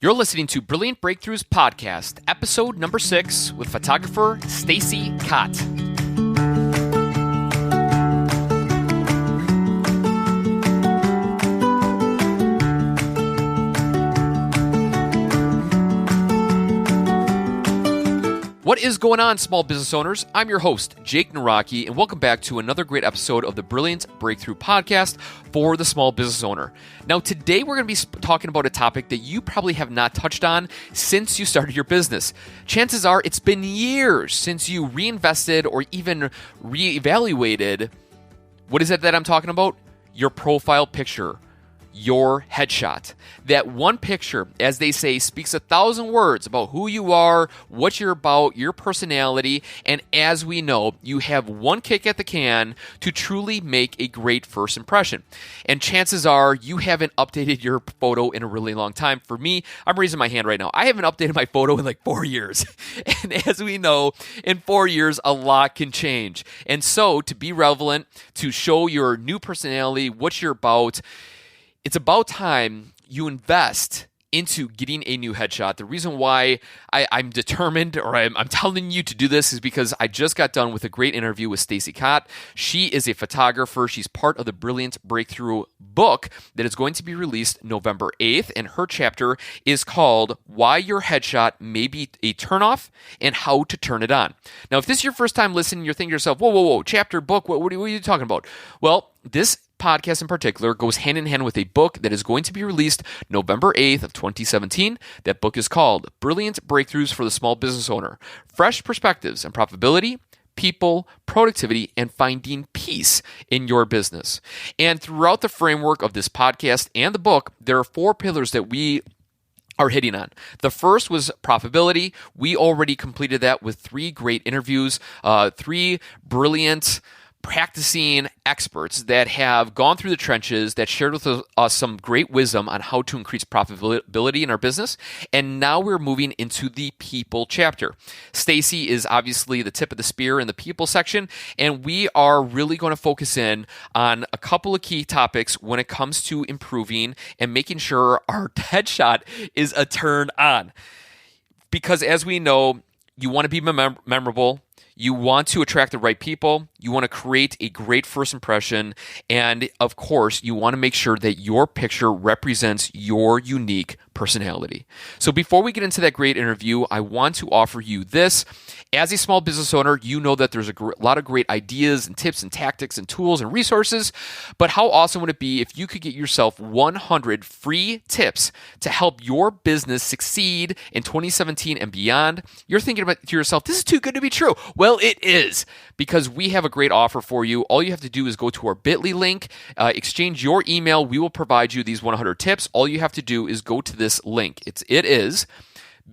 You're listening to Brilliant Breakthroughs Podcast, episode number 6 with photographer Stacy Kaat. What is going on, small business owners? I'm your host, Jake Naraki, and welcome back to another great episode of the Brilliant Breakthrough Podcast for the small business owner. Now, today we're going to be talking about a topic that you probably have not touched on since you started your business. Chances are it's been years since you reinvested or even reevaluated. What is it that I'm talking about? Your profile picture. Your headshot. That one picture, as they say, speaks 1,000 words about who you are, what you're about, your personality, and as we know, you have one kick at the can to truly make a great first impression. And chances are you haven't updated your photo in a really long time. For me, I'm raising my hand right now. I haven't updated my photo in like 4 years. And as we know, in 4 years, a lot can change. And so to be relevant, to show your new personality, what you're about, it's about time you invest into getting a new headshot. The reason why I'm determined, or I'm telling you to do this, is because I just got done with a great interview with Stacy Kaat. She is a photographer. She's part of the Brilliant Breakthrough book that is going to be released November 8th, and her chapter is called Why Your Headshot May Be a Turnoff and How to Turn It On. Now, if this is your first time listening, you're thinking to yourself, whoa, chapter, book, what are you talking about? Well, this podcast in particular goes hand in hand with a book that is going to be released November 8th of 2017. That book is called Brilliant Breakthroughs for the Small Business Owner: Fresh Perspectives on Profitability, People, Productivity, and Finding Peace in Your Business. And throughout the framework of this podcast and the book, there are 4 pillars that we are hitting on. The first was profitability. We already completed that with 3 great interviews, 3 brilliant practicing experts that have gone through the trenches, that shared with us some great wisdom on how to increase profitability in our business. And now we're moving into the people chapter. Stacy is obviously the tip of the spear in the people section, and we are really going to focus in on a couple of key topics when it comes to improving and making sure our headshot is a turn on. Because as we know, you want to be memorable. You want to attract the right people. You want to create a great first impression. And of course, you want to make sure that your picture represents your unique personality. So before we get into that great interview, I want to offer you this. As a small business owner, you know that there's a lot of great ideas and tips and tactics and tools and resources. But how awesome would it be if you could get yourself 100 free tips to help your business succeed in 2017 and beyond? You're thinking to yourself, this is too good to be true. Well, it is, because we have a great offer for you. All you have to do is go to our bit.ly link, exchange your email. We will provide you these 100 tips. All you have to do is go to this link. It is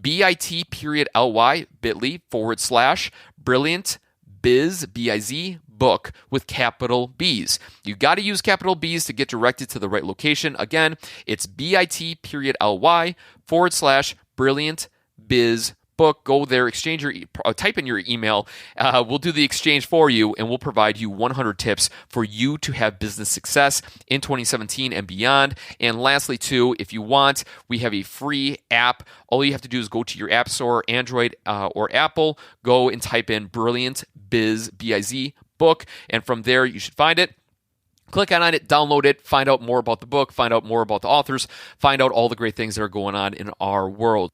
bit.ly, bit.ly/brilliant biz, B-I-Z, book with capital B's. You got to use capital B's to get directed to the right location. Again, it's bit.ly/brilliant biz book. Go there, exchange type in your email. We'll do the exchange for you, and we'll provide you 100 tips for you to have business success in 2017 and beyond. And lastly, too, if you want, we have a free app. All you have to do is go to your app store, Android or Apple. Go and type in Brilliant Biz, B-I-Z, book, and from there you should find it. Click on it, download it, find out more about the book, find out more about the authors, find out all the great things that are going on in our world.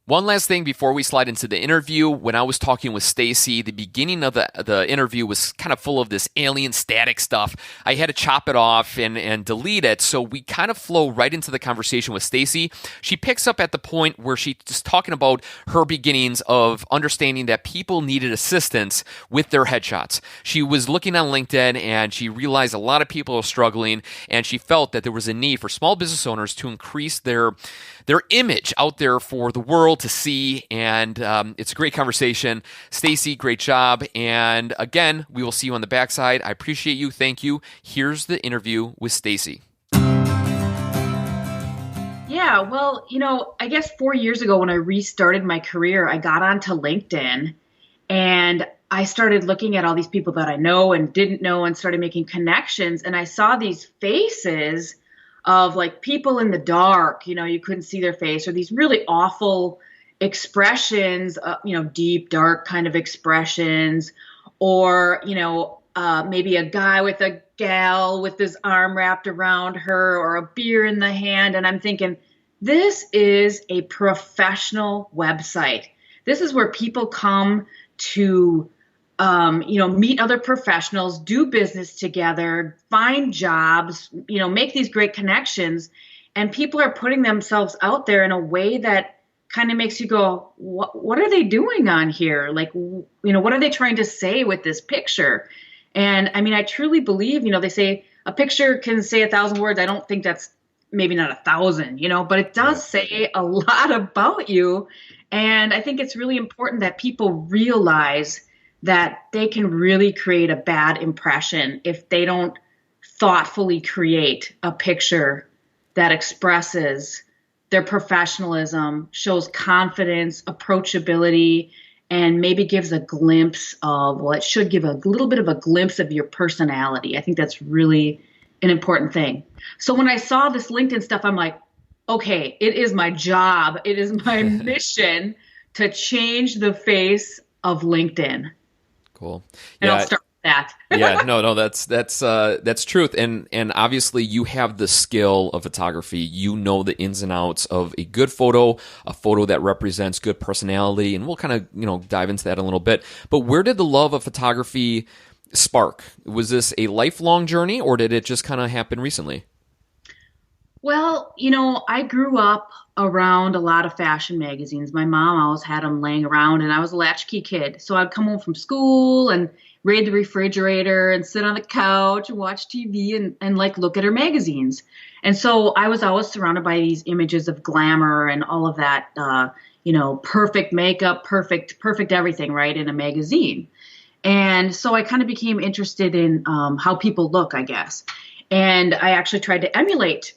One last thing before we slide into the interview. When I was talking with Stacy, the beginning of the interview was kind of full of this alien static stuff. I had to chop it off and delete it, so we kind of flow right into the conversation with Stacy. She picks up at the point where she's just talking about her beginnings of understanding that people needed assistance with their headshots. She was looking on LinkedIn, and she realized a lot of people are struggling, and she felt that there was a need for small business owners to increase their image out there for the world to see, and it's a great conversation. Stacy, great job, and again, we will see you on the backside. I appreciate you. Thank you. Here's the interview with Stacy. Yeah, well, I guess 4 years ago when I restarted my career, I got onto LinkedIn, and I started looking at all these people that I know and didn't know and started making connections, and I saw these faces of like people in the dark, you couldn't see their face, or these really awful expressions, deep, dark kind of expressions, or, maybe a guy with a gal with his arm wrapped around her or a beer in the hand. And I'm thinking, this is a professional website. This is where people come to, meet other professionals, do business together, find jobs, make these great connections. And people are putting themselves out there in a way that kind of makes you go, what are they doing on here? Like, what are they trying to say with this picture? And I mean, I truly believe, they say a picture can say 1,000 words. I don't think that's maybe not 1,000, but it does say a lot about you. And I think it's really important that people realize that they can really create a bad impression if they don't thoughtfully create a picture that expresses their professionalism, shows confidence, approachability, and maybe gives a glimpse of, it should give a little bit of a glimpse of your personality. I think that's really an important thing. So when I saw this LinkedIn stuff, I'm like, okay, it is my job. It is my mission to change the face of LinkedIn. Cool. And I'll start with that. No, that's truth. And obviously you have the skill of photography. You know the ins and outs of a good photo, a photo that represents good personality, and we'll kind of, dive into that a little bit. But where did the love of photography spark? Was this a lifelong journey, or did it just kind of happen recently? Well, I grew up around a lot of fashion magazines. My mom always had them laying around, and I was a latchkey kid. So I'd come home from school and raid the refrigerator and sit on the couch and watch TV and like look at her magazines. And so I was always surrounded by these images of glamour and all of that, perfect makeup, perfect everything, right, in a magazine. And so I kind of became interested in how people look, I guess. And I actually tried to emulate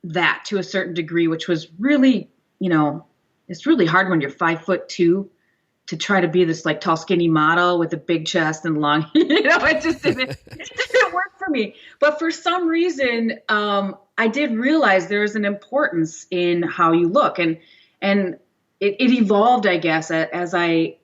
that to a certain degree, which was really, it's really hard when you're 5'2" to try to be this like tall, skinny model with a big chest and long, it didn't work for me. But for some reason, I did realize there's an importance in how you look, and it evolved, I guess, as I,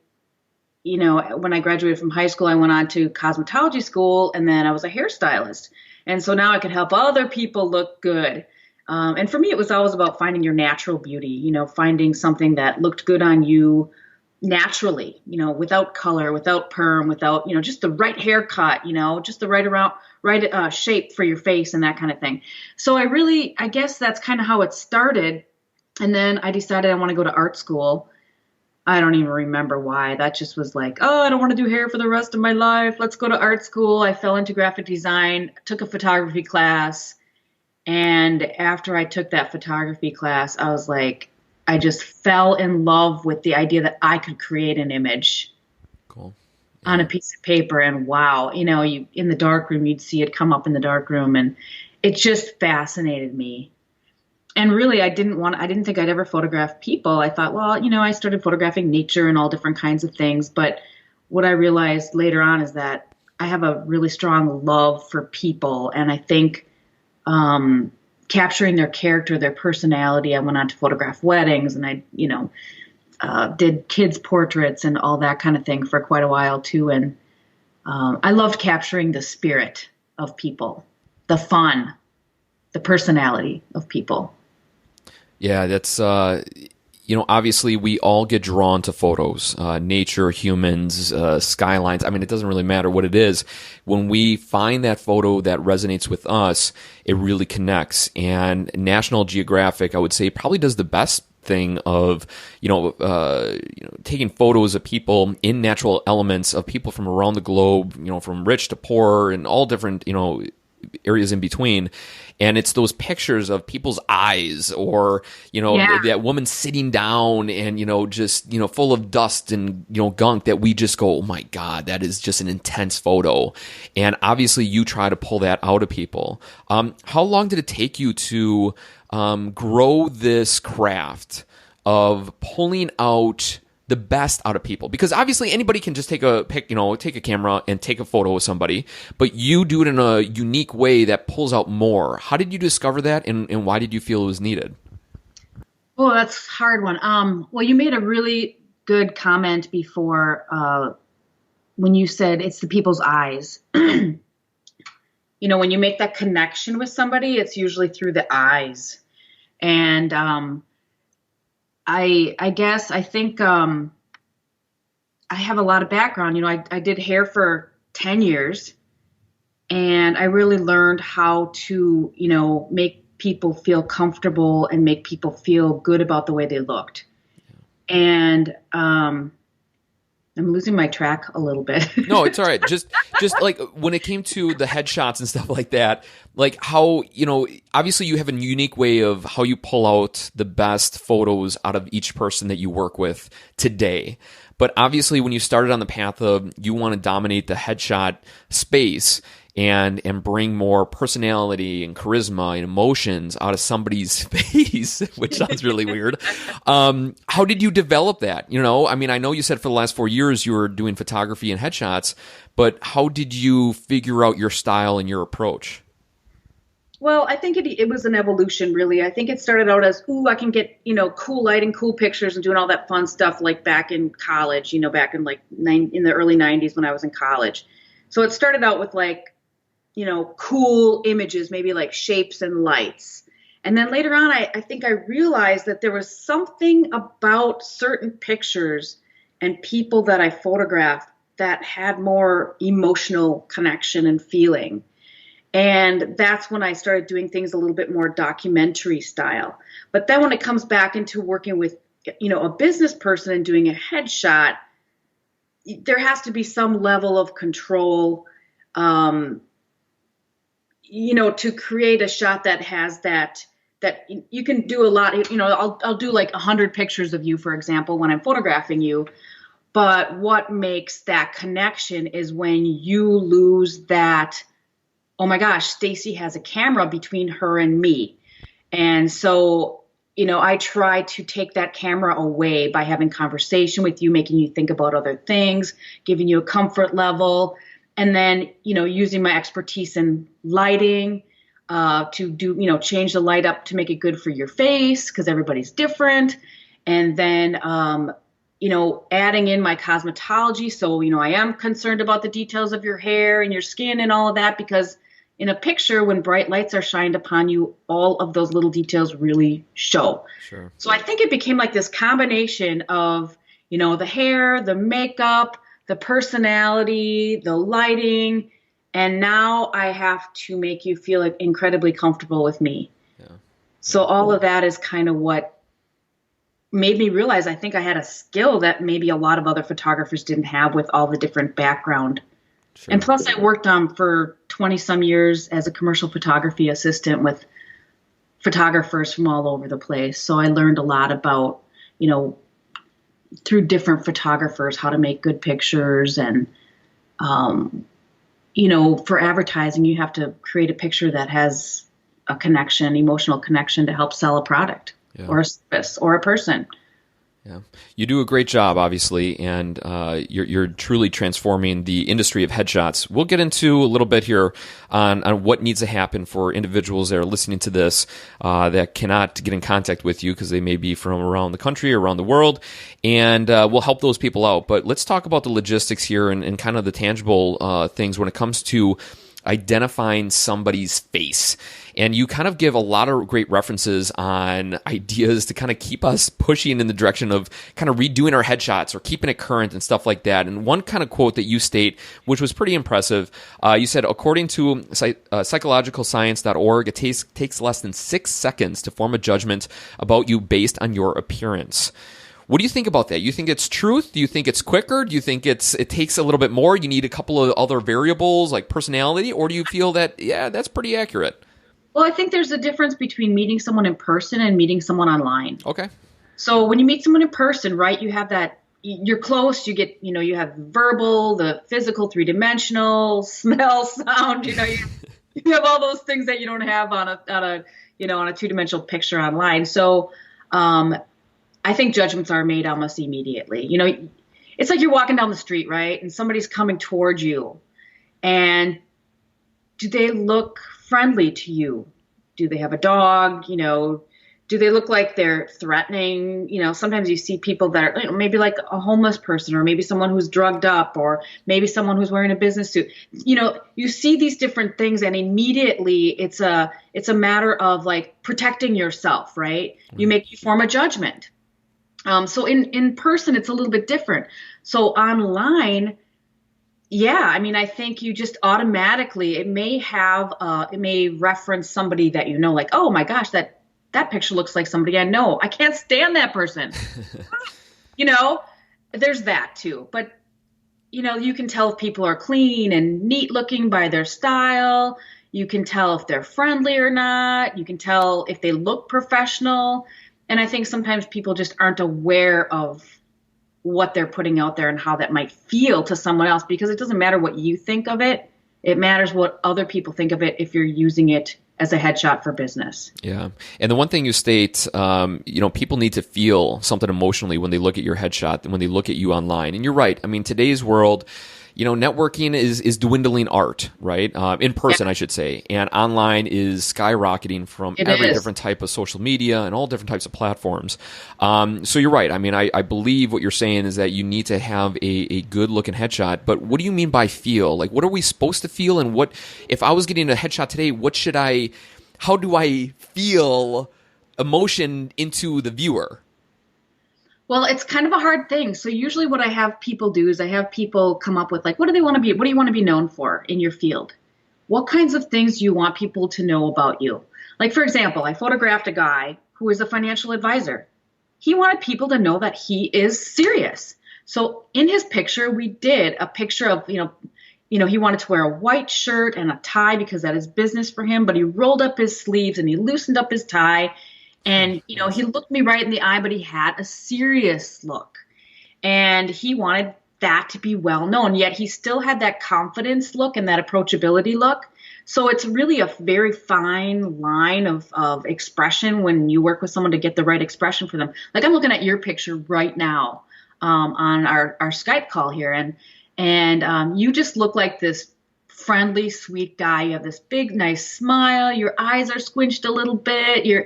when I graduated from high school, I went on to cosmetology school, and then I was a hairstylist. And so now I could help other people look good. And for me, it was always about finding your natural beauty, finding something that looked good on you naturally, without color, without perm, without, just the right haircut, just the right shape for your face and that kind of thing. So I guess that's kind of how it started. And then I decided I want to go to art school. I don't even remember why. That just was like, oh, I don't want to do hair for the rest of my life. Let's go to art school. I fell into graphic design, took a photography class. And after I took that photography class, I was like, I just fell in love with the idea that I could create an image on a piece of paper. And wow, you in the darkroom, you'd see it come up in the darkroom, and it just fascinated me. And really, I didn't think I'd ever photograph people. I thought, well, I started photographing nature and all different kinds of things. But what I realized later on is that I have a really strong love for people. And I think capturing their character, their personality. I went on to photograph weddings, and I, did kids' portraits and all that kind of thing for quite a while too. And I loved capturing the spirit of people, the fun, the personality of people. Yeah, that's, obviously we all get drawn to photos, nature, humans, skylines. I mean, it doesn't really matter what it is. When we find that photo that resonates with us, it really connects. And National Geographic, I would say, probably does the best thing of, taking photos of people in natural elements, of people from around the globe, from rich to poor and all different, areas in between. And it's those pictures of people's eyes, or, that woman sitting down and, just, full of dust and, gunk, that we just go, oh my God, that is just an intense photo. And obviously you try to pull that out of people. How long did it take you to grow this craft of pulling out the best out of people? Because obviously anybody can just take a camera and take a photo of somebody, but you do it in a unique way that pulls out more. How did you discover that, and why did you feel it was needed? Oh, that's a hard one. Well, you made a really good comment before when you said it's the people's eyes. When you make that connection with somebody, it's usually through the eyes. And I think I have a lot of background. I did hair for 10 years, and I really learned how to, make people feel comfortable and make people feel good about the way they looked. And I'm losing my track a little bit. No, it's all right. Just like when it came to the headshots and stuff like that, like how, obviously you have a unique way of how you pull out the best photos out of each person that you work with today. But obviously when you started on the path of you want to dominate the headshot space and bring more personality and charisma and emotions out of somebody's face, which sounds really weird. How did you develop that? I know you said for the last 4 years you were doing photography and headshots, but how did you figure out your style and your approach? Well, I think it was an evolution, really. I think it started out as, I can get, cool lighting, cool pictures and doing all that fun stuff like back in college, back in in the early 90s when I was in college. So it started out with cool images, maybe like shapes and lights. And then later on, I think I realized that there was something about certain pictures and people that I photographed that had more emotional connection and feeling. And that's when I started doing things a little bit more documentary style. But then when it comes back into working with, a business person and doing a headshot, there has to be some level of control, to create a shot that has that you can do a lot. I'll do like 100 pictures of you, for example, when I'm photographing you. But what makes that connection is when you lose that, oh my gosh, Stacy has a camera between her and me. And so, I try to take that camera away by having conversation with you, making you think about other things, giving you a comfort level. And then, using my expertise in lighting to do, change the light up to make it good for your face because everybody's different. And then, adding in my cosmetology. So, I am concerned about the details of your hair and your skin and all of that because in a picture, when bright lights are shined upon you, all of those little details really show. Sure. So I think it became like this combination of, the hair, the makeup, the personality, the lighting, and now I have to make you feel like incredibly comfortable with me. Yeah. So all of that is kind of what made me realize I think I had a skill that maybe a lot of other photographers didn't have with all the different background. Sure. And plus I worked for 20 some years as a commercial photography assistant with photographers from all over the place. So I learned a lot about, through different photographers, how to make good pictures. And, for advertising, you have to create a picture that has a connection, emotional connection to help sell a product or a service or a person. Yeah, you do a great job, obviously, and you're truly transforming the industry of headshots. We'll get into a little bit here on what needs to happen for individuals that are listening to this that cannot get in contact with you because they may be from around the country or around the world, and we'll help those people out. But let's talk about the logistics here and kind of the tangible things when it comes to identifying somebody's face. And you kind of give a lot of great references on ideas to kind of keep us pushing in the direction of kind of redoing our headshots or keeping it current and stuff like that. And one kind of quote that you state, which was pretty impressive, you said, according to psychologicalscience.org, it takes less than 6 seconds to form a judgment about you based on your appearance. What do you think about that? You think it's truth? Do you think it's quicker? Do you think it takes a little bit more? You need a couple of other variables like personality? Or do you feel that, that's pretty accurate? Well, I think there's a difference between meeting someone in person and meeting someone online. Okay. So when you meet someone in person, right, you have that, you're close, you get, you have verbal, the physical, three-dimensional, smell, sound, you have all those things that you don't have on a two-dimensional picture online. So, I think judgments are made almost immediately. It's like you're walking down the street, right? And somebody's coming towards you. And do they look friendly to you? Do they have a dog? Do they look like they're threatening? Sometimes you see people that are maybe like a homeless person, or maybe someone who's drugged up, or maybe someone who's wearing a business suit. You see these different things, and immediately it's a matter of like protecting yourself, right? You form a judgment. So in person, it's a little bit different. So online, yeah, I mean, I think you just automatically, it may reference somebody that like, oh my gosh, that picture looks like somebody I know. I can't stand that person. There's that too. But, you can tell if people are clean and neat looking by their style. You can tell if they're friendly or not. You can tell if they look professional. And I think sometimes people just aren't aware of what they're putting out there and how that might feel to someone else, because it doesn't matter what you think of it. It matters what other people think of it if you're using it as a headshot for business. Yeah. And the one thing you state, people need to feel something emotionally when they look at your headshot and when they look at you online. And you're right. I mean, today's world, networking is dwindling art, right? In person, I should say. And online is skyrocketing from every different type of social media and all different types of platforms. So you're right. I mean, I believe what you're saying is that you need to have a good looking headshot. But what do you mean by feel? Like, what are we supposed to feel? And if I was getting a headshot today, how do I feel emotion into the viewer? Well, it's kind of a hard thing. So usually what I have people do is I have people come up with like, what do they want to be? What do you want to be known for in your field? What kinds of things do you want people to know about you? Like, for example, I photographed a guy who is a financial advisor. He wanted people to know that he is serious. So in his picture, we did a picture of, he wanted to wear a white shirt and a tie because that is business for him, but he rolled up his sleeves and he loosened up his tie. And, he looked me right in the eye, but he had a serious look. And he wanted that to be well known, yet he still had that confidence look and that approachability look. So it's really a very fine line of expression when you work with someone to get the right expression for them. Like I'm looking at your picture right now on our Skype call here. And you just look like this friendly, sweet guy. You have this big, nice smile. Your eyes are squinched a little bit. You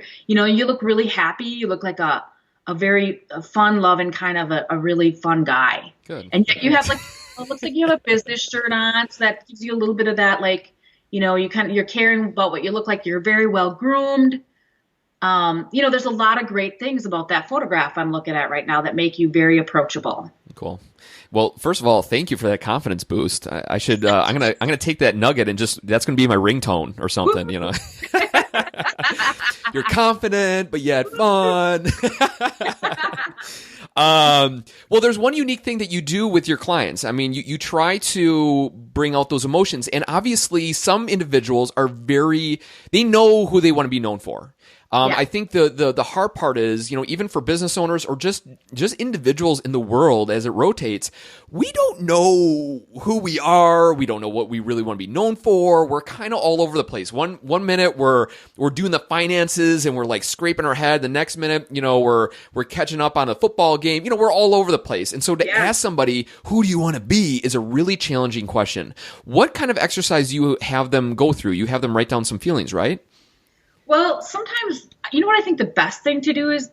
look really happy. You look like a very fun loving kind of a really fun guy. Good. And yet you have it looks like you have a business shirt on. So that gives you a little bit of that, you're caring about what you look like. You're very well groomed. There's a lot of great things about that photograph I'm looking at right now that make you very approachable. Cool. Well, first of all, thank you for that confidence boost. I should. I'm gonna take that nugget and that's gonna be my ringtone or something. You're confident, but yet fun. Well, there's one unique thing that you do with your clients. I mean, you try to bring out those emotions, and obviously, some individuals they know who they want to be known for. I think the hard part is, even for business owners or just individuals in the world as it rotates, we don't know who we are. We don't know what we really want to be known for. We're kind of all over the place. One minute we're doing the finances and we're like scraping our head. The next minute, we're catching up on a football game. We're all over the place. And so to ask somebody, who do you want to be, is a really challenging question. What kind of exercise do you have them go through? You have them write down some feelings, right? Well, sometimes, what I think the best thing to do is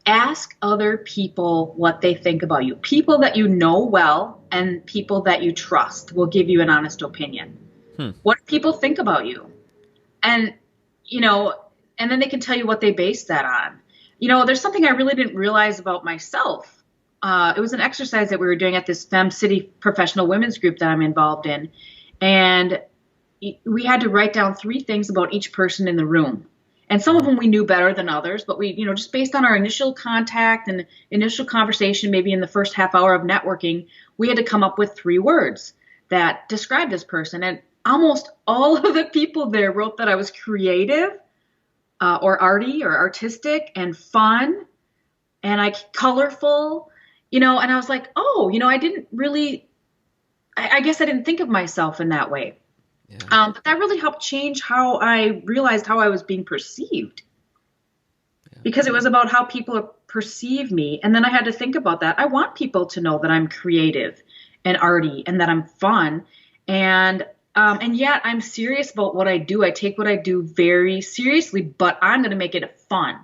ask other people what they think about you. People that you know well and people that you trust will give you an honest opinion. What do people think about you? And, and then they can tell you what they base that on. There's something I really didn't realize about myself. It was an exercise that we were doing at this Fem City professional women's group that I'm involved in. And we had to write down 3 things about each person in the room. And some of them we knew better than others, but we, just based on our initial contact and initial conversation, maybe in the first half hour of networking, we had to come up with 3 words that described this person. And almost all of the people there wrote that I was creative or arty or artistic and fun and colorful, and I was like, I didn't really, I guess I didn't think of myself in that way. But that really helped change how I realized how I was being perceived. Yeah. because it was about how people perceive me. And then I had to think about that. I want people to know that I'm creative and arty and that I'm fun. And yet I'm serious about what I do. I take what I do very seriously, but I'm going to make it fun.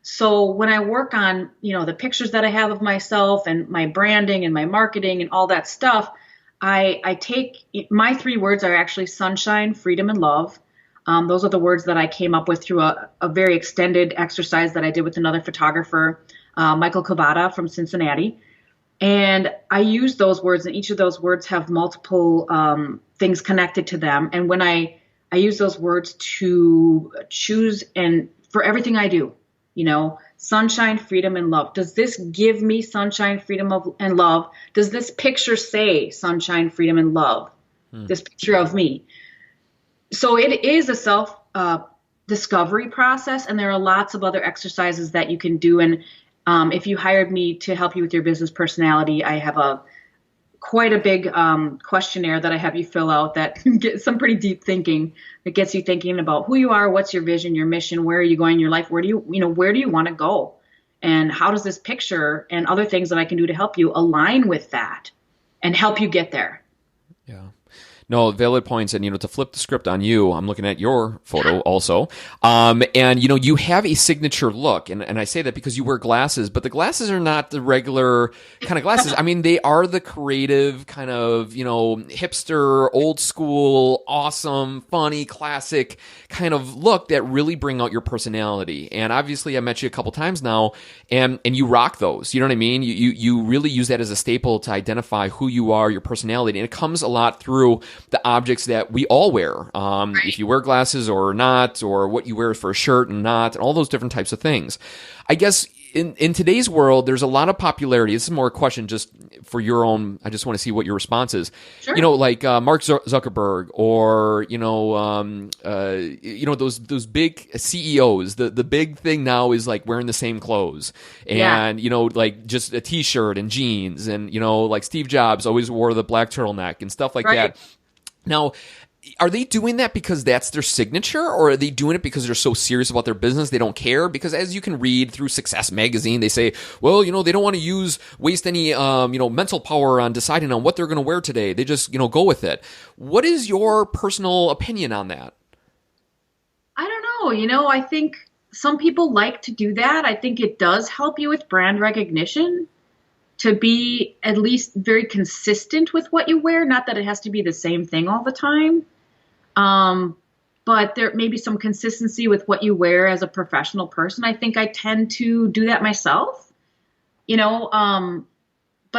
So when I work on, the pictures that I have of myself and my branding and my marketing and all that stuff, I take my 3 words are actually sunshine, freedom, and love. Those are the words that I came up with through a very extended exercise that I did with another photographer, Michael Cavada from Cincinnati. And I use those words, and each of those words have multiple things connected to them. And when I use those words to choose and for everything I do, sunshine, freedom, and love. Does this give me sunshine, freedom, and love? Does this picture say sunshine, freedom, and love? This picture of me. So it is a self discovery process, and there are lots of other exercises that you can do. And if you hired me to help you with your business personality, I have quite a big questionnaire that I have you fill out that gets some pretty deep thinking. That gets you thinking about who you are, what's your vision, your mission, where are you going in your life, where do you want to go, and how does this picture and other things that I can do to help you align with that and help you get there. Yeah. No, valid points. And, to flip the script on you, I'm looking at your photo also. And, you have a signature look. And I say that because you wear glasses, but the glasses are not the regular kind of glasses. I mean, they are the creative kind of, hipster, old school, awesome, funny, classic kind of look that really bring out your personality. And obviously I met you a couple times now and you rock those. You know what I mean? You really use that as a staple to identify who you are, your personality. And it comes a lot through the objects that we all wear. If you wear glasses or not, or what you wear for a shirt and not, and all those different types of things. I guess in today's world, there's a lot of popularity. This is more a question just for your own. I just want to see what your response is. Sure. Like Mark Zuckerberg, or those big CEOs. The big thing now is like wearing the same clothes, and like just a T-shirt and jeans, and like Steve Jobs always wore the black turtleneck and stuff like that. Now, are they doing that because that's their signature, or are they doing it because they're so serious about their business they don't care? Because as you can read through Success Magazine, they say, well, they don't want to waste any, mental power on deciding on what they're going to wear today. They just, go with it. What is your personal opinion on that? I don't know. I think some people like to do that. I think it does help you with brand recognition to be at least very consistent with what you wear. Not that it has to be the same thing all the time. But there may be some consistency with what you wear as a professional person. I think I tend to do that myself, but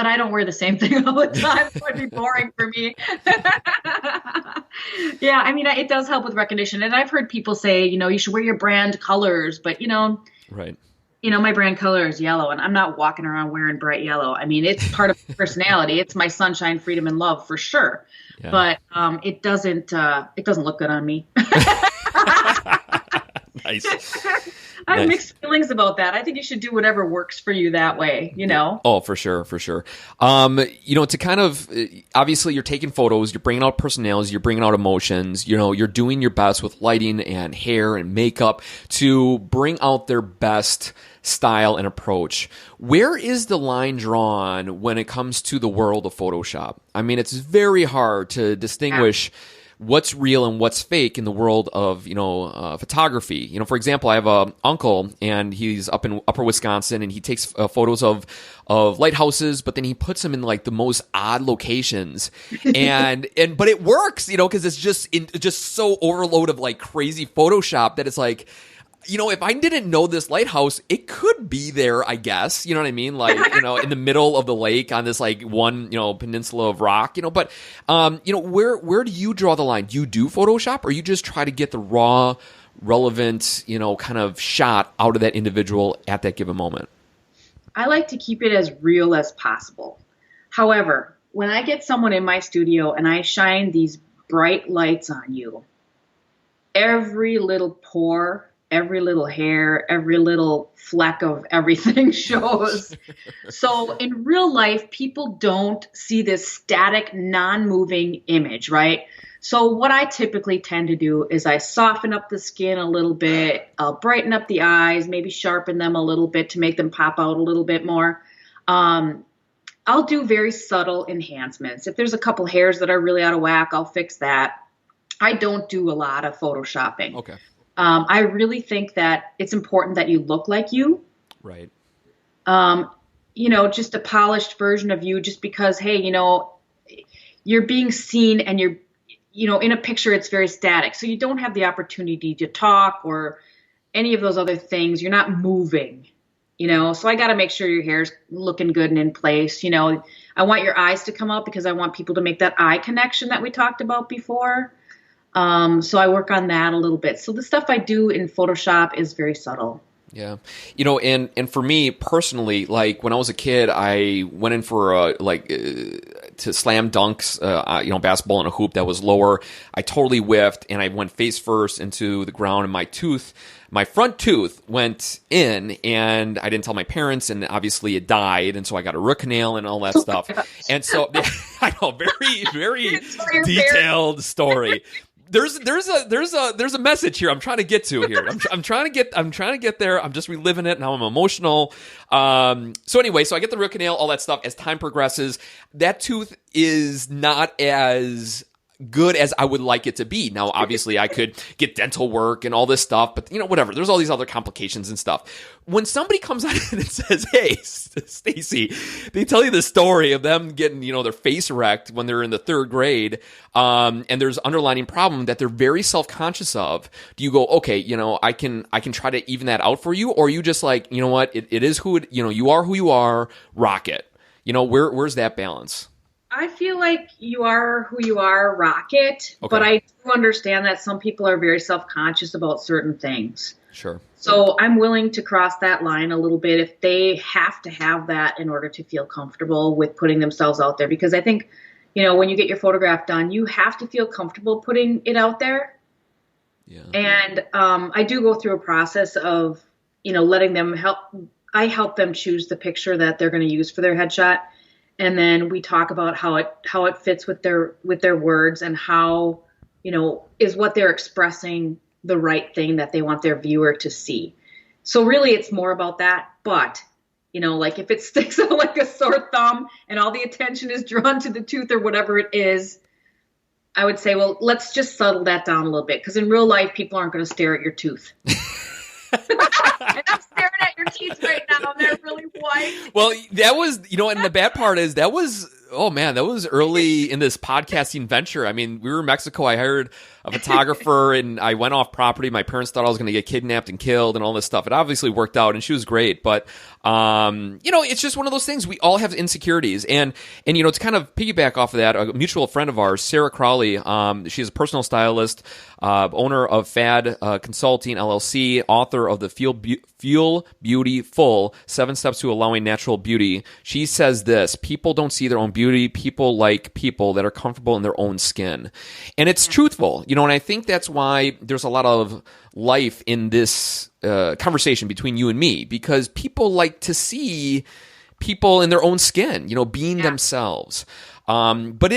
I don't wear the same thing all the time. It would be boring for me. Yeah. I mean, it does help with recognition. And I've heard people say, you should wear your brand colors, but right. My brand color is yellow, and I'm not walking around wearing bright yellow. I mean, it's part of my personality. It's my sunshine, freedom, and love for sure. Yeah. But it doesn't look good on me. Nice. I have mixed feelings about that. I think you should do whatever works for you that way, Oh, for sure. To kind of, obviously you're taking photos, you're bringing out personalities, you're bringing out emotions, you're doing your best with lighting and hair and makeup to bring out their best style and approach. Where is the line drawn when it comes to the world of Photoshop? I mean, it's very hard to distinguish what's real and what's fake in the world of, photography. For example, I have a uncle, and he's up in upper Wisconsin, and he takes photos of lighthouses, but then he puts them in like the most odd locations, but it works, because it's just so overload of like crazy Photoshop that it's like, if I didn't know this lighthouse, it could be there, I guess. You know what I mean? Like, in the middle of the lake on this like one, peninsula of rock, but, where do you draw the line? Do you do Photoshop, or you just try to get the raw, relevant, kind of shot out of that individual at that given moment? I like to keep it as real as possible. However, when I get someone in my studio and I shine these bright lights on you, every little pore, every little hair, every little fleck of everything shows. So in real life, people don't see this static, non-moving image, right? So what I typically tend to do is I soften up the skin a little bit. I'll brighten up the eyes, maybe sharpen them a little bit to make them pop out a little bit more. I'll do very subtle enhancements. If there's a couple hairs that are really out of whack, I'll fix that. I don't do a lot of photoshopping. Okay. I really think that it's important that you look like you. Right. Just a polished version of you, just because, hey, you're being seen and you're, in a picture, it's very static. So you don't have the opportunity to talk or any of those other things. You're not moving, so I got to make sure your hair's looking good and in place. I want your eyes to come out because I want people to make that eye connection that we talked about before. So I work on that a little bit. So the stuff I do in Photoshop is very subtle. Yeah. And for me personally, like when I was a kid, I went in for to slam dunks, basketball in a hoop that was lower. I totally whiffed and I went face first into the ground, and my front tooth went in, and I didn't tell my parents, and obviously it died. And so I got a root canal and all that stuff. And so I know, very, very detailed story. There's a message here I'm trying to get to here. I'm trying to get there. I'm just reliving it. Now I'm emotional. So anyway, so I get the root canal, all that stuff. As time progresses, that tooth is not as good as I would like it to be. Now, obviously, I could get dental work and all this stuff, but whatever. There's all these other complications and stuff. When somebody comes out and says, "Hey, Stacy," they tell you the story of them getting, their face wrecked when they're in the third grade, and there's underlying problem that they're very self-conscious of. Do you go, okay, I can try to even that out for you, or are you just like, you know what, it is who you are who you are, rock it. Where's that balance? I feel like you are who you are, rock it. Okay. But I do understand that some people are very self-conscious about certain things. Sure. So I'm willing to cross that line a little bit if they have to have that in order to feel comfortable with putting themselves out there. Because I think, when you get your photograph done, you have to feel comfortable putting it out there. Yeah. And I do go through a process of, letting them I help them choose the picture that they're going to use for their headshot. And then we talk about how it fits with their words, and how, is what they're expressing the right thing that they want their viewer to see. So really it's more about that. But, like if it sticks out like a sore thumb and all the attention is drawn to the tooth or whatever it is, I would say, well, let's just settle that down a little bit. Because in real life, people aren't going to stare at your tooth. And I'm staring at your teeth right now, and they're really white. Well, that was, and the bad part is that was early in this podcasting venture. I mean, we were in Mexico. I hired a photographer and I went off property. My parents thought I was going to get kidnapped and killed and all this stuff. It obviously worked out and she was great. But, it's just one of those things. We all have insecurities. And to kind of piggyback off of that, a mutual friend of ours, Sarah Crowley, she's a personal stylist, owner of Fad Consulting, LLC, author of the Feel Beauty Full, 7 Steps to Allowing Natural Beauty. She says this: people don't see their own beauty. People like people that are comfortable in their own skin. And it's truthful, and I think that's why there's a lot of life in this conversation between you and me, because people like to see people in their own skin, being themselves. But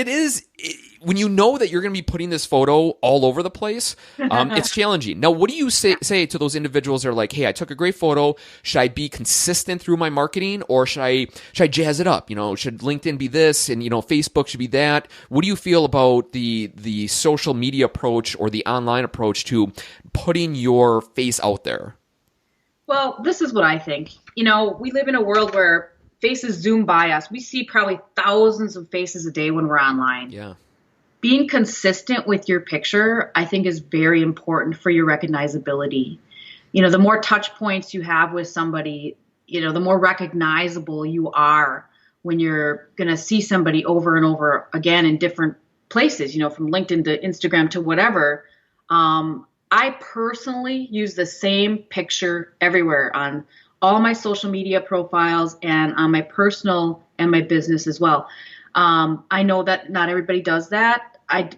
when you know that you're going to be putting this photo all over the place, it's challenging. Now, what do you say to those individuals that are like, hey, I took a great photo. Should I be consistent through my marketing, or should I jazz it up? Should LinkedIn be this and, Facebook should be that? What do you feel about the social media approach or the online approach to putting your face out there? Well, this is what I think. We live in a world where faces zoom by us. We see probably thousands of faces a day when we're online. Yeah. Being consistent with your picture, I think, is very important for your recognizability. The more touch points you have with somebody, the more recognizable you are when you're going to see somebody over and over again in different places, from LinkedIn to Instagram to whatever. I personally use the same picture everywhere on all my social media profiles and on my personal and my business as well. I know that not everybody does that. I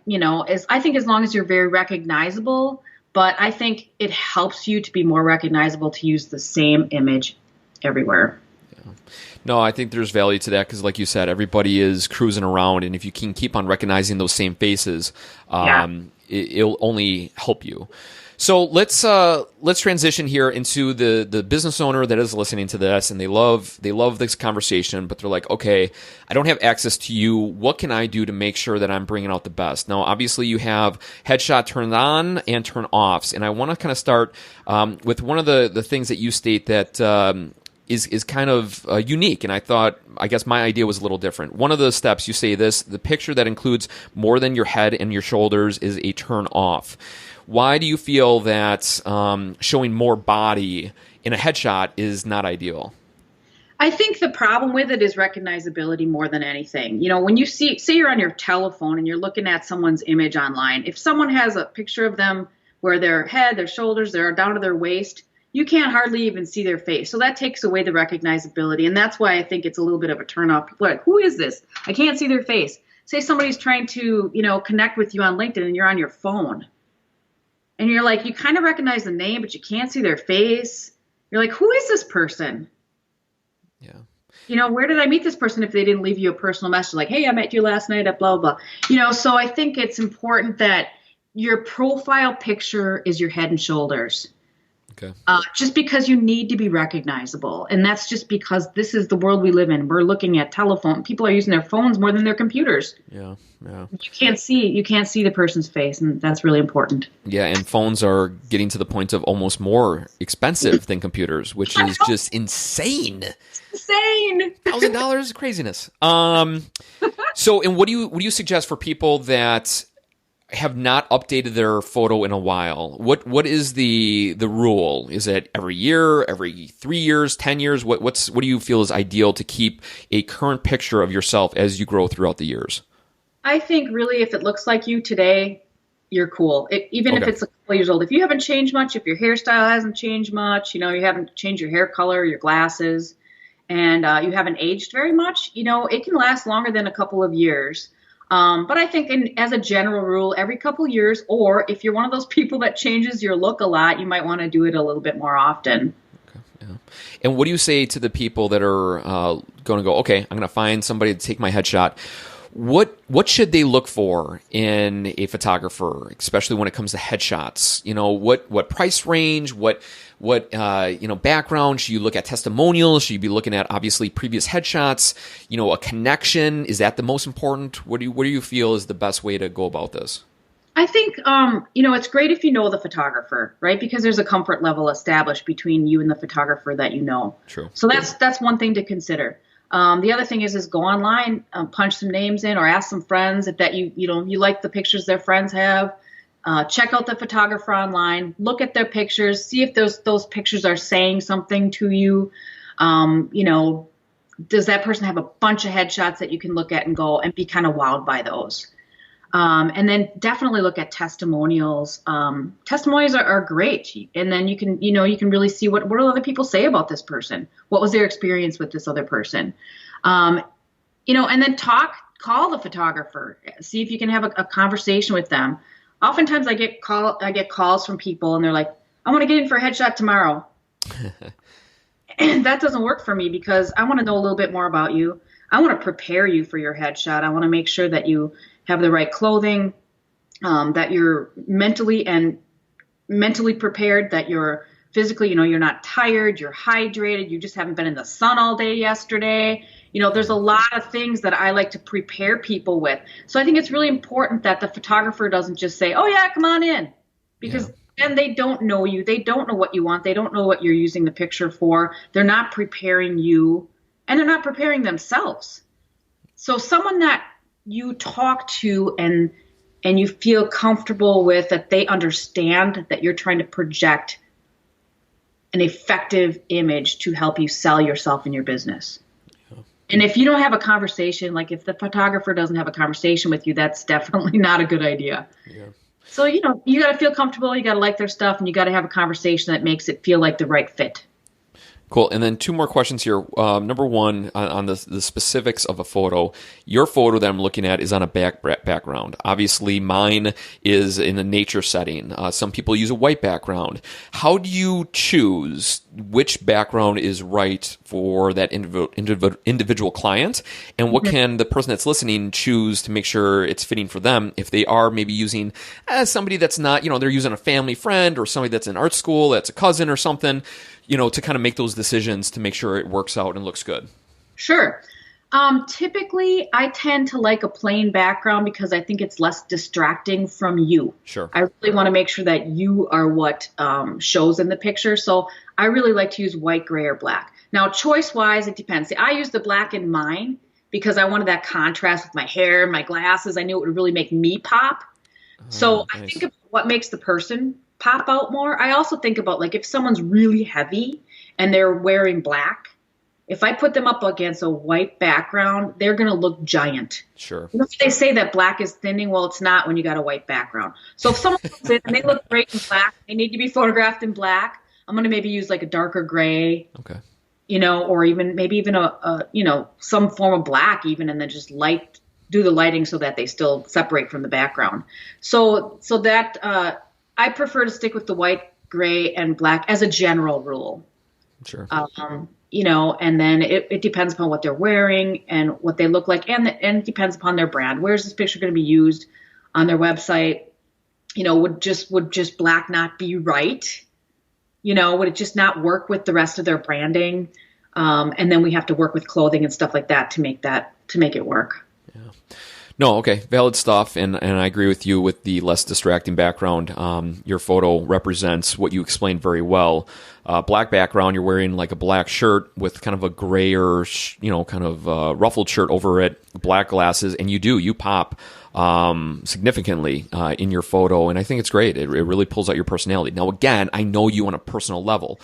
think as long as you're very recognizable, but I think it helps you to be more recognizable to use the same image everywhere. Yeah. No, I think there's value to that because, like you said, everybody is cruising around, and if you can keep on recognizing those same faces, it'll only help you. So let's transition here into the business owner that is listening to this, and they love this conversation, but they're like, okay, I don't have access to you. What can I do to make sure that I'm bringing out the best? Now, obviously, you have headshot turn on and turn offs, and I want to kind of start with one of the things that you state that is kind of unique, and I guess my idea was a little different. One of the steps you say the picture that includes more than your head and your shoulders is a turn off. Why do you feel that showing more body in a headshot is not ideal? I think the problem with it is recognizability more than anything. When you say you're on your telephone and you're looking at someone's image online, if someone has a picture of them where their head, their shoulders, they're down to their waist, you can't hardly even see their face. So that takes away the recognizability. And that's why I think it's a little bit of a turnoff. People are like, who is this? I can't see their face. Say somebody's trying to, connect with you on LinkedIn and you're on your phone. And you're like, you kind of recognize the name, but you can't see their face. You're like, who is this person? Yeah. Where did I meet this person if they didn't leave you a personal message like, hey, I met you last night at blah, blah. So I think it's important that your profile picture is your head and shoulders. Okay. Just because you need to be recognizable. And that's just because this is the world we live in. We're looking at telephone. People are using their phones more than their computers. Yeah. You can't see the person's face, and that's really important. Yeah, and phones are getting to the point of almost more expensive than computers, which is just insane. Insane. $1,000 craziness. So, and what do you suggest for people that have not updated their photo in a while? What is the rule? Is it every year, every 3 years, 10 years? What do you feel is ideal to keep a current picture of yourself as you grow throughout the years? I think really if it looks like you today, you're cool. Even if it's a couple years old. If you haven't changed much, if your hairstyle hasn't changed much, you haven't changed your hair color, your glasses, and you haven't aged very much, it can last longer than a couple of years. But I think as a general rule, every couple years, or if you're one of those people that changes your look a lot, you might want to do it a little bit more often. Okay, yeah. And what do you say to the people that are going to go, okay, I'm going to find somebody to take my headshot? What should they look for in a photographer, especially when it comes to headshots? What price range? What background? Should you look at testimonials? Should you be looking at obviously previous headshots? A connection, is that the most important? What do you feel is the best way to go about this? I think it's great if you know the photographer, right? Because there's a comfort level established between you and the photographer that you know. True. So that's one thing to consider. The other thing is go online, punch some names in, or ask some friends if that you like the pictures their friends have. Check out the photographer online, look at their pictures, see if those pictures are saying something to you. Does that person have a bunch of headshots that you can look at and go and be kind of wowed by those? And then definitely look at testimonials. Testimonials are great. And then you can really see what do other people say about this person? What was their experience with this other person? And then call the photographer, see if you can have a conversation with them. Oftentimes I get calls from people and they're like, I want to get in for a headshot tomorrow. And that doesn't work for me because I want to know a little bit more about you. I want to prepare you for your headshot. I want to make sure that you have the right clothing, that you're mentally prepared, that you're physically, you're not tired, you're hydrated, you just haven't been in the sun all day yesterday. There's a lot of things that I like to prepare people with. So I think it's really important that the photographer doesn't just say, oh yeah, come on in, because then they don't know you. They don't know what you want. They don't know what you're using the picture for. They're not preparing you, and they're not preparing themselves. So someone that you talk to and you feel comfortable with, that they understand that you're trying to project an effective image to help you sell yourself and your business. Yeah. And if you don't have a conversation, like if the photographer doesn't have a conversation with you, that's definitely not a good idea. Yeah. So, you got to feel comfortable, you got to like their stuff, and you got to have a conversation that makes it feel like the right fit. Cool. And then two more questions here. Number one, on the specifics of a photo. Your photo that I'm looking at is on a background. Obviously, mine is in a nature setting. Some people use a white background. How do you choose which background is right for that individual client? And what can the person that's listening choose to make sure it's fitting for them if they are maybe using somebody that's not, they're using a family friend or somebody that's in art school, that's a cousin or something, to kind of make those decisions to make sure it works out and looks good? Sure. Typically, I tend to like a plain background because I think it's less distracting from you. Sure. I really want to make sure that you are what shows in the picture. So I really like to use white, gray, or black. Now, choice-wise, it depends. See, I use the black in mine because I wanted that contrast with my hair and my glasses. I knew it would really make me pop. So nice. I think of what makes the person pop out more. I also think about like if someone's really heavy and they're wearing black, if I put them up against a white background, they're going to look giant. Sure. They say that black is thinning. Well, it's not when you got a white background. So if someone comes in and they look great in black, they need to be photographed in black, I'm going to maybe use like a darker gray, Okay. Or even a some form of black even, and then just do the lighting so that they still separate from the background. So that, I prefer to stick with the white, gray, and black as a general rule. Sure. And then it depends upon what they're wearing and what they look like, and it depends upon their brand. Where's this picture going to be used on their website? Would just black not be right? Would it just not work with the rest of their branding? And then we have to work with clothing and stuff like that to make it work. No, okay, valid stuff, and I agree with you with the less distracting background. Your photo represents what you explained very well. Black background, you're wearing like a black shirt with kind of a grayer, ruffled shirt over it, black glasses, and you pop significantly in your photo, and I think it's great. It really pulls out your personality. Now, again, I know you on a personal level,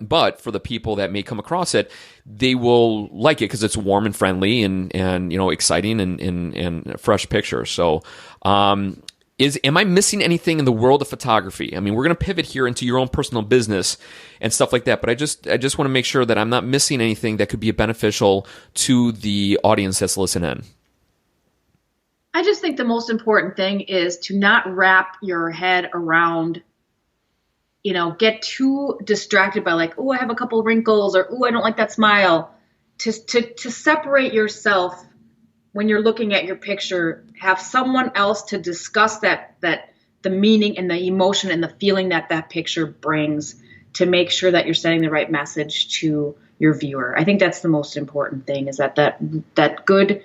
but for the people that may come across it, they will like it because it's warm and friendly and exciting and fresh picture. So, am I missing anything in the world of photography? I mean, we're going to pivot here into your own personal business and stuff like that, but I just want to make sure that I'm not missing anything that could be beneficial to the audience that's listening. I just think the most important thing is to not wrap your head around, get too distracted by like, oh, I have a couple of wrinkles, or oh, I don't like that smile. To separate yourself when you're looking at your picture, have someone else to discuss that the meaning and the emotion and the feeling that picture brings, to make sure that you're sending the right message to your viewer. I think that's the most important thing, is that good,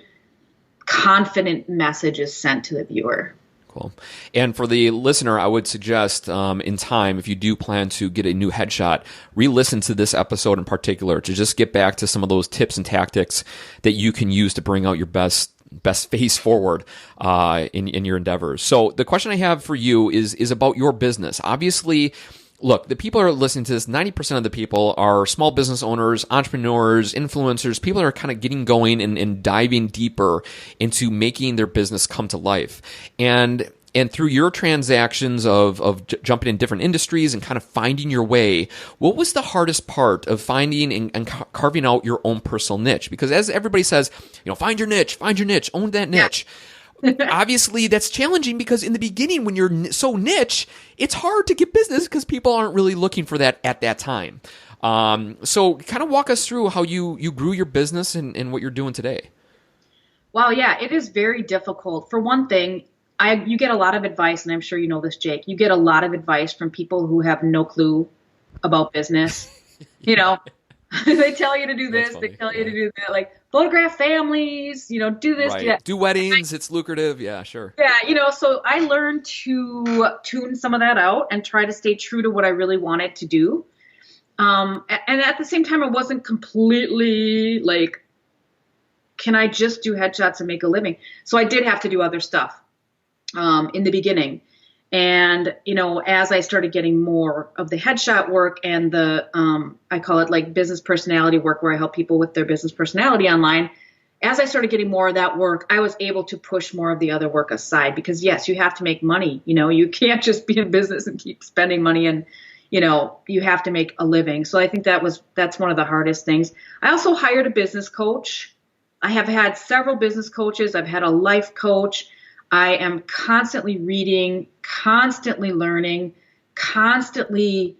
confident message is sent to the viewer. Cool. And for the listener, I would suggest in time, if you do plan to get a new headshot, re-listen to this episode in particular to just get back to some of those tips and tactics that you can use to bring out your best face forward in your endeavors. So the question I have for you is about your business. Obviously, look, the people who are listening to this, 90% of the people are small business owners, entrepreneurs, influencers, people that are kind of getting going and diving deeper into making their business come to life. And through your transactions of jumping in different industries and kind of finding your way, what was the hardest part of finding and carving out your own personal niche? Because as everybody says, find your niche, own that niche. Yeah. Obviously, that's challenging because in the beginning, when you're so niche, it's hard to get business because people aren't really looking for that at that time. So kind of walk us through how you grew your business and what you're doing today. Well, yeah, it is very difficult. For one thing, you get a lot of advice, and I'm sure you know this, Jake. You get a lot of advice from people who have no clue about business. They tell you to do this, they tell you to do that, like photograph families, do this, right. do that. Do weddings, it's lucrative. Yeah, sure. Yeah, so I learned to tune some of that out and try to stay true to what I really wanted to do. And at the same time, I wasn't completely like, can I just do headshots and make a living? So I did have to do other stuff in the beginning. And, as I started getting more of the headshot work and the, I call it like business personality work, where I help people with their business personality online. As I started getting more of that work, I was able to push more of the other work aside, because yes, you have to make money. You can't just be in business and keep spending money and, you have to make a living. So I think that's one of the hardest things. I also hired a business coach. I have had several business coaches. I've had a life coach. I am constantly reading, constantly learning, constantly,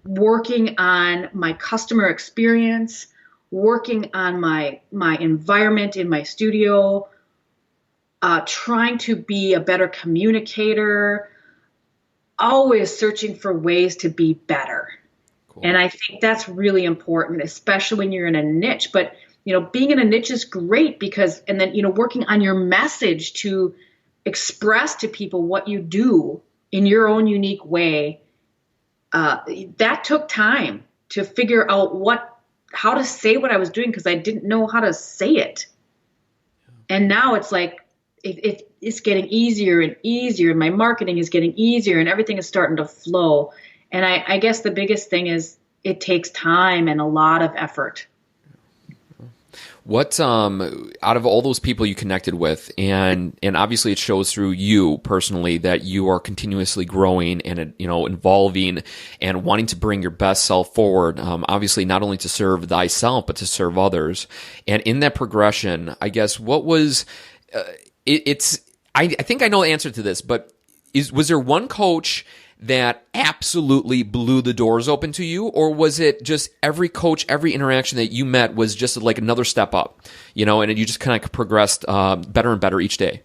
working on my customer experience, working on my environment in my studio, trying to be a better communicator, always searching for ways to be better. Cool. And I think that's really important, especially when you're in a niche. But, being in a niche is great because, and then, working on your message to express to people what you do in your own unique way. That took time to figure out how to say what I was doing because I didn't know how to say it. And now it's like, it's getting easier and easier, and my marketing is getting easier, and everything is starting to flow. And I guess the biggest thing is it takes time and a lot of effort. What out of all those people you connected with, and obviously it shows through you personally that you are continuously growing and evolving and wanting to bring your best self forward. Obviously, not only to serve thyself but to serve others. And in that progression, I guess what was I think I know the answer to this, but was there one coach that absolutely blew the doors open to you, or was it just every coach, every interaction that you met was just like another step up, and you just kind of progressed better and better each day?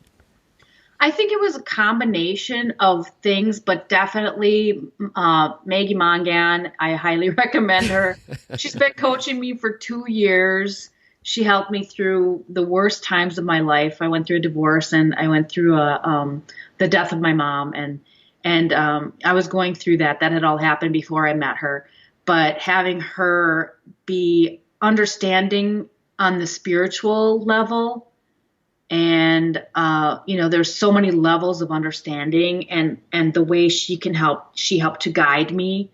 I think it was a combination of things, but definitely Maggie Mongan, I highly recommend her. She's been coaching me for 2 years. She helped me through the worst times of my life. I went through a divorce, and I went through the death of my mom, and I was going through that. That had all happened before I met her. But having her be understanding on the spiritual level, and there's so many levels of understanding, and the way she helped to guide me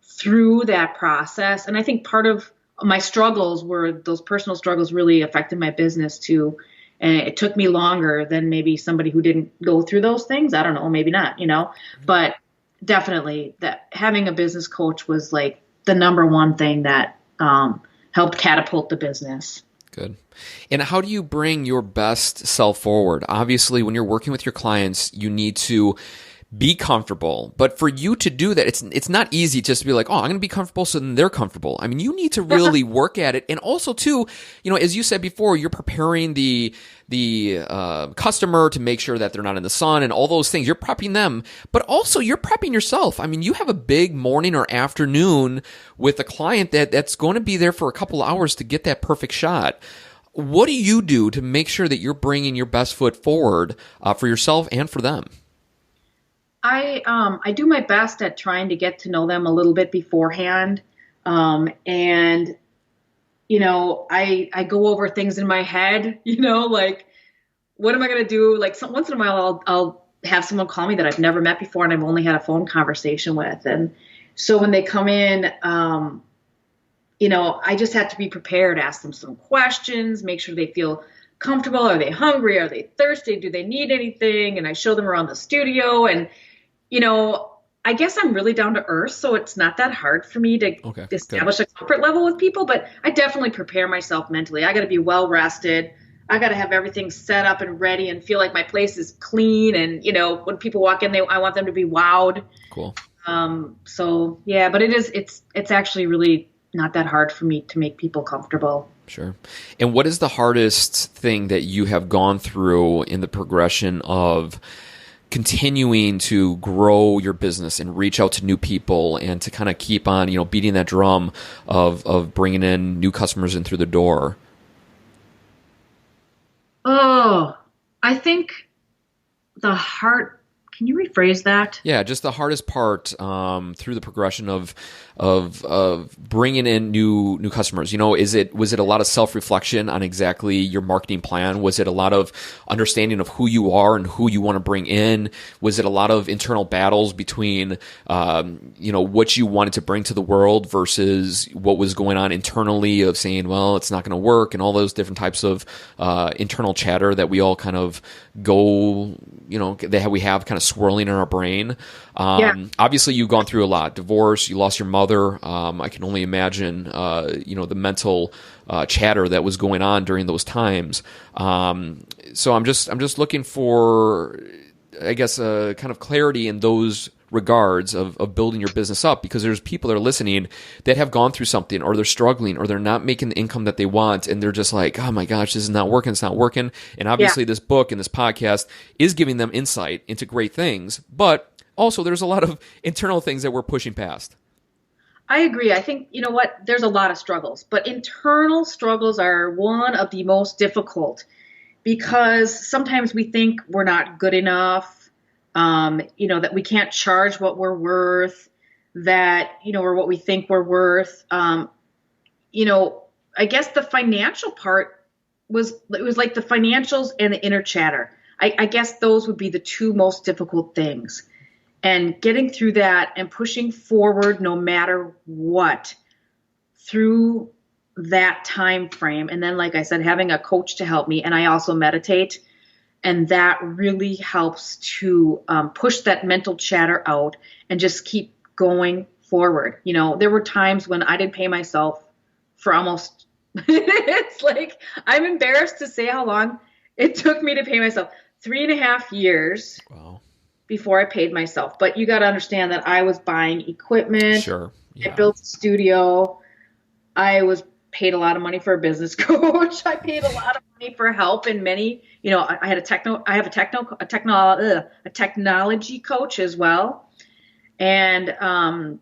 through that process. And I think part of my struggles were those personal struggles really affected my business too. And it took me longer than maybe somebody who didn't go through those things. I don't know, maybe not, but definitely that having a business coach was like the number one thing that helped catapult the business. Good. And how do you bring your best self forward? Obviously, when you're working with your clients, you need to be comfortable. But for you to do that, it's not easy just to be like, oh, I'm going to be comfortable so then they're comfortable. I mean, you need to really work at it. And also too, as you said before, you're preparing the customer to make sure that they're not in the sun and all those things. You're prepping them, but also you're prepping yourself. I mean, you have a big morning or afternoon with a client that's going to be there for a couple hours to get that perfect shot. What do you do to make sure that you're bringing your best foot forward for yourself and for them? I do my best at trying to get to know them a little bit beforehand. And, I go over things in my head, like, what am I going to do? Like once in a while, I'll have someone call me that I've never met before and I've only had a phone conversation with. And so when they come in, I just have to be prepared, ask them some questions, make sure they feel comfortable. Are they hungry? Are they thirsty? Do they need anything? And I show them around the studio, and I guess I'm really down to earth, so it's not that hard for me to establish a comfort level with people, but I definitely prepare myself mentally. I got to be well rested. I got to have everything set up and ready and feel like my place is clean. And, when people walk in, I want them to be wowed. Cool. So yeah, but it's actually really not that hard for me to make people comfortable. Sure. And what is the hardest thing that you have gone through in the progression of continuing to grow your business and reach out to new people and to kind of keep on, beating that drum of bringing in new customers in through the door? Oh, I think can you rephrase that? Yeah, just the hardest part through the progression of bringing in new customers. Was it a lot of self-reflection on exactly your marketing plan? Was it a lot of understanding of who you are and who you want to bring in? Was it a lot of internal battles between what you wanted to bring to the world versus what was going on internally of saying, well, it's not going to work, and all those different types of internal chatter that we all kind of go, that we have kind of swirling in our brain. Yeah. Obviously, you've gone through a lot. Divorce, you lost your mother. I can only imagine, the mental chatter that was going on during those times. So I'm just looking for, I guess, kind of clarity in those regards of building your business up, because there's people that are listening that have gone through something, or they're struggling, or they're not making the income that they want, and they're just like, oh my gosh, this is not working, it's not working. And obviously this book and this podcast is giving them insight into great things, but also there's a lot of internal things that we're pushing past. I agree. I think, you know what, there's a lot of struggles, but internal struggles are one of the most difficult, because sometimes we think we're not good enough, that we can't charge what we're worth, that, or what we think we're worth. I guess the financial part it was like the financials and the inner chatter. I guess those would be the two most difficult things. And getting through that and pushing forward no matter what through that time frame. And then, like I said, having a coach to help me, and I also meditate. And that really helps to push that mental chatter out and just keep going forward. There were times when I didn't pay myself for almost, it's like, I'm embarrassed to say how long it took me to pay myself. 3.5 years. Wow. Before I paid myself. But you got to understand that I was buying equipment. Sure. Yeah. I built a studio. I was paid a lot of money for a business coach. I paid a lot of money for help in many, I have a technology coach as well. And,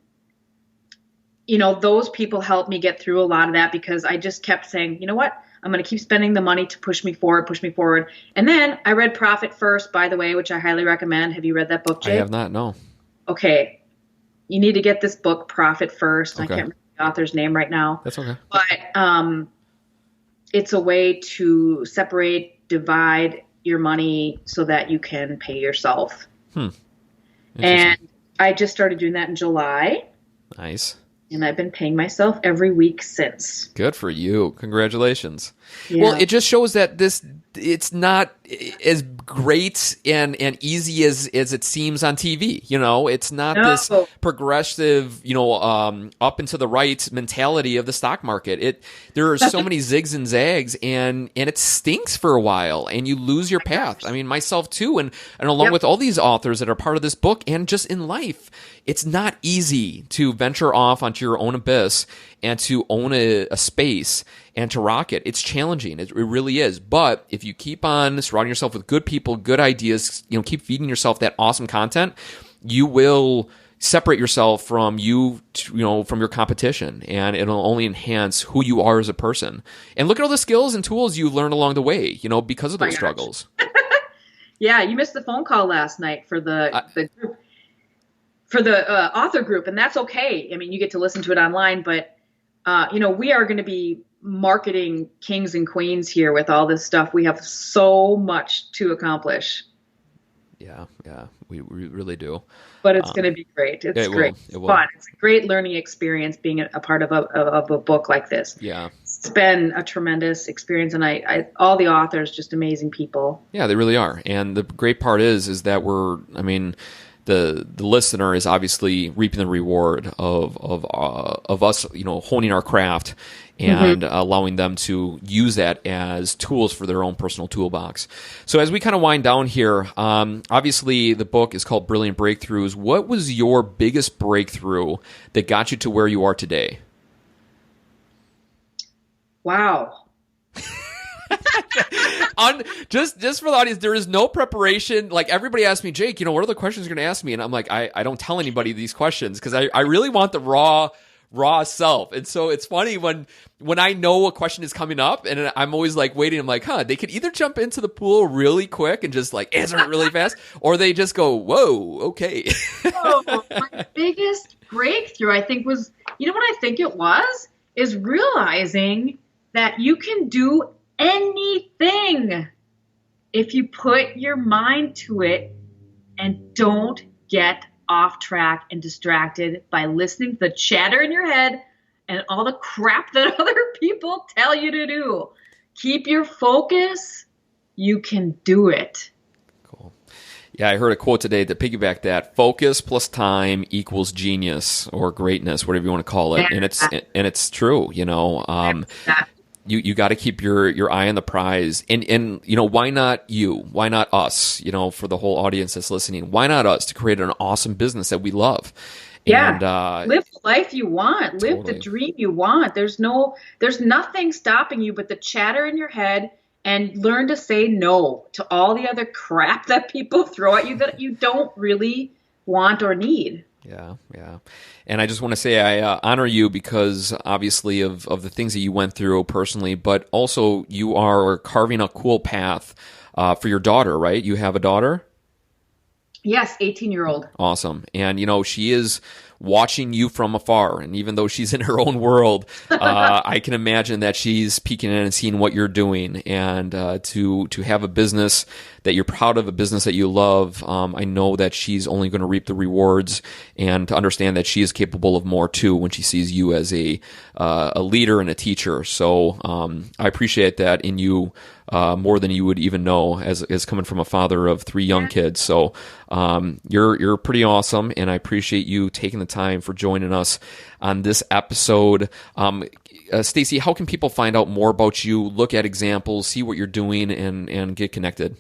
those people helped me get through a lot of that, because I just kept saying, you know what, I'm going to keep spending the money to push me forward. And then I read Profit First, by the way, which I highly recommend. Have you read that book, Jake? I have not, no. Okay. You need to get this book, Profit First. Okay. I can't remember the author's name right now. That's okay. But it's a way to divide your money so that you can pay yourself. And I just started doing that in July. Nice. And I've been paying myself every week since. Good for you. Congratulations. Yeah. Well, it just shows that it's not as great and easy as it seems on TV. It's not this progressive, up and to the right mentality of the stock market. There are so many zigs and zags, and it stinks for a while, and you lose your path. I mean, myself too, and along with all these authors that are part of this book, and just in life, it's not easy to venture off onto your own abyss and to own a space and to rock it. It's challenging. It really is. But if you keep on surrounding yourself with good people, good ideas, keep feeding yourself that awesome content, you will separate yourself from from your competition, and it'll only enhance who you are as a person. And look at all the skills and tools you learned along the way, because of those struggles. Yeah, you missed the phone call last night for the group, for the author group, and that's okay. I mean, you get to listen to it online, but we are going to be marketing kings and queens here with all this stuff. We have so much to accomplish. Yeah, we really do. But it's going to be great. It's great. It's fun. It's a great learning experience being a part of a book like this. Yeah. It's been a tremendous experience, and I all the authors, just amazing people. Yeah, they really are. And the great part is that the listener is obviously reaping the reward of us, honing our craft and allowing them to use that as tools for their own personal toolbox. So as we kind of wind down here, obviously the book is called Brilliant Breakthroughs. What was your biggest breakthrough that got you to where you are today? Wow. Just for the audience, there is no preparation. Like, everybody asks me, Jake, what are the questions you're going to ask me? And I'm like, I don't tell anybody these questions, because I really want the raw self. And so it's funny when I know a question is coming up, and I'm always like waiting. I'm like, they could either jump into the pool really quick and just like answer it really fast, or they just go, whoa, okay. My biggest breakthrough, I think, was, what I think it was, is realizing that you can do anything if you put your mind to it and don't get off track and distracted by listening to the chatter in your head and all the crap that other people tell you to do. Keep your focus. You can do it. Cool. Yeah, I heard a quote today to piggyback that: focus plus time equals genius or greatness, whatever you want to call it. And it's true, you got to keep your eye on the prize. And why not you? Why not us? For the whole audience that's listening, why not us to create an awesome business that we love? Yeah. And live the life you want. Live totally. the dream you want. There's nothing stopping you but the chatter in your head, and learn to say no to all the other crap that people throw at you that you don't really want or need. Yeah. And I just want to say I honor you because obviously of the things that you went through personally, but also you are carving a cool path for your daughter, right? You have a daughter? Yes, 18-year-old. Awesome. And, she is watching you from afar. And even though she's in her own world, I can imagine that she's peeking in and seeing what you're doing. And to have a business that you're proud of, a business that you love, I know that she's only going to reap the rewards, and to understand that she is capable of more too when she sees you as a leader and a teacher. So I appreciate that in you more than you would even know as coming from a father of 3 young kids. So you're pretty awesome, and I appreciate you taking the time for joining us on this episode. Stacy, how can people find out more about you, look at examples, see what you're doing, and get connected?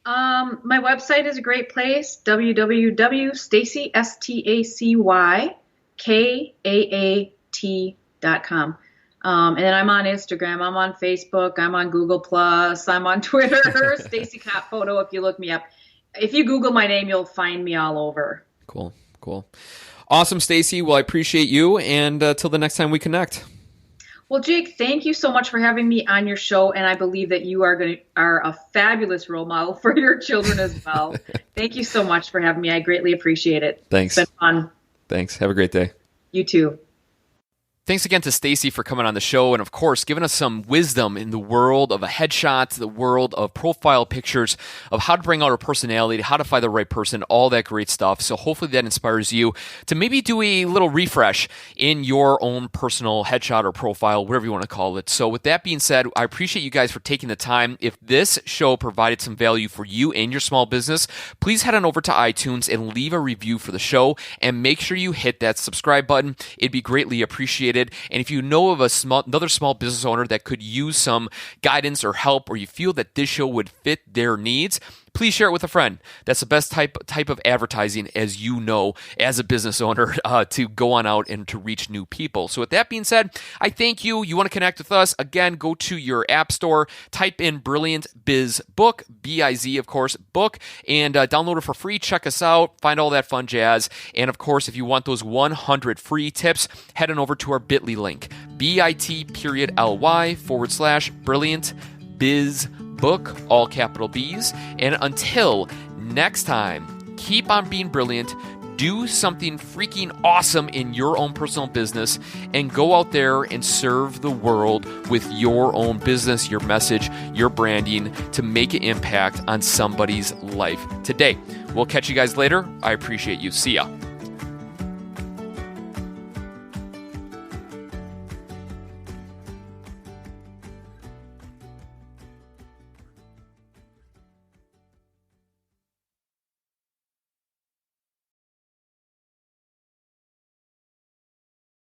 My website is a great place, www.stacy, STACYKAAT.com. And then I'm on Instagram, I'm on Facebook, I'm on Google+, I'm on Twitter, Stacy Kaat Photo if you look me up. If you Google my name, you'll find me all over. Cool. Awesome, Stacy. Well, I appreciate you, and till the next time we connect. Well, Jake, thank you so much for having me on your show, and I believe that you are a fabulous role model for your children as well. Thank you so much for having me. I greatly appreciate it. Thanks. It's been fun. Thanks. Have a great day. You too. Thanks again to Stacy for coming on the show and, of course, giving us some wisdom in the world of a headshot, the world of profile pictures, of how to bring out our personality, how to find the right person, all that great stuff. So hopefully that inspires you to maybe do a little refresh in your own personal headshot or profile, whatever you want to call it. So with that being said, I appreciate you guys for taking the time. If this show provided some value for you and your small business, please head on over to iTunes and leave a review for the show, and make sure you hit that subscribe button. It'd be greatly appreciated. And if you know of another small business owner that could use some guidance or help, or you feel that this show would fit their needs, please share it with a friend. That's the best type of advertising, as as a business owner, to go on out and to reach new people. So with that being said, I thank you. You want to connect with us? Again, go to your app store, type in Brilliant Biz Book, B-I-Z, of course, book, and download it for free. Check us out. Find all that fun jazz. And of course, if you want those 100 free tips, head on over to our bit.ly link, bit.ly/Brilliant Biz Book, all capital B's. And until next time, keep on being brilliant. Do something freaking awesome in your own personal business, and go out there and serve the world with your own business, your message, your branding, to make an impact on somebody's life today. We'll catch you guys later. I appreciate you. See ya.